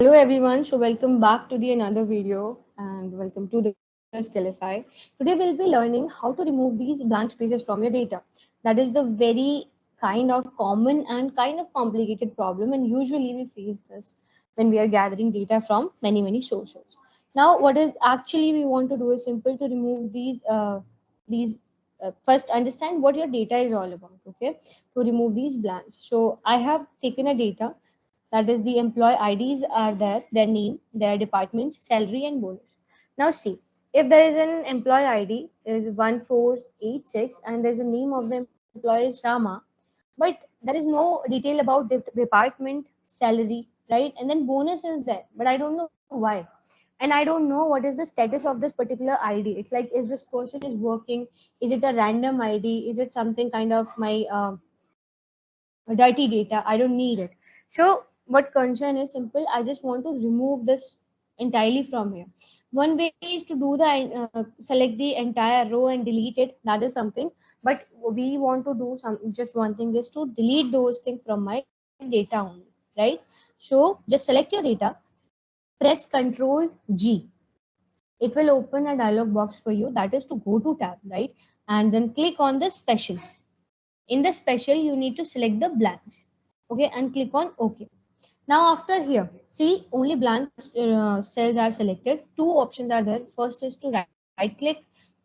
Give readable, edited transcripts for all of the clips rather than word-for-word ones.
Hello everyone, so welcome back to the another video and welcome to the Skillify. Today we'll be learning how to remove these blank spaces from your data. That is the very kind of common and kind of complicated problem, and usually we face this when we are gathering data from many sources. Now what is actually we want to do is simple to remove these first understand what your data is all about, okay, to remove these blanks. So I have taken a data, that is the employee IDs are there, their name, their department, salary and bonus. Now see, if there is an employee ID is 1486 and there's a name of the employee is Rama, but there is no detail about department, salary, right? And then bonus is there, but I don't know why. And I don't know what is the status of this particular ID. It's like, is this person is working? Is it a random ID? Is it something kind of my dirty data? I don't need it. So what concern is simple. I just want to remove this entirely from here. One way is to do the select the entire row and delete it. That is something. But we want to do some, just one thing is to delete those things from my data only, right? So just select your data, press Control G. It will open a dialog box for you. That is to go to tab, right? And then click on the special. In the special, you need to select the blanks, okay, and click on OK. Now after here, see, only blank cells are selected. Two options are there. First is to right click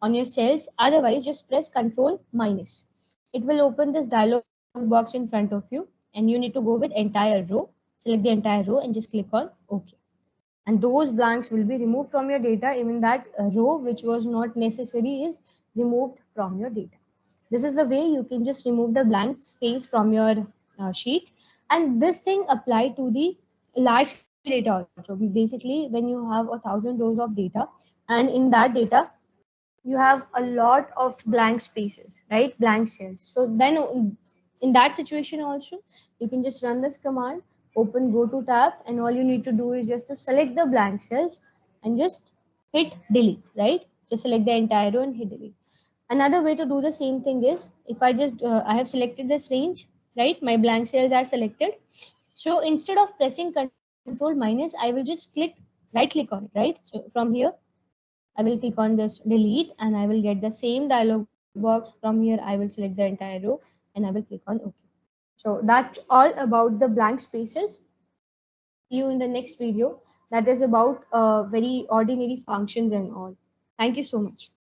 on your cells. Otherwise, just press Control minus. It will open this dialog box in front of you, and you need to go with entire row. Select the entire row and just click on OK. And those blanks will be removed from your data. Even that row which was not necessary is removed from your data. This is the way you can just remove the blank space from your sheet. And this thing apply to the large scale data also. Basically, when you have 1,000 rows of data, and in that data you have a lot of blank spaces, right? Blank cells. So then in that situation also, you can just run this command, open go to tab, and all you need to do is just to select the blank cells and just hit delete, right? Just select the entire row and hit delete. Another way to do the same thing is, if I just I have selected this range, right? My blank cells are selected. So instead of pressing Control minus, I will just right click on it, right? So from here I will click on this delete, and I will get the same dialog box. From here I will select the entire row and I will click on OK. So that's all about the blank spaces. See you in the next video, that is about very ordinary functions and all. Thank you so much.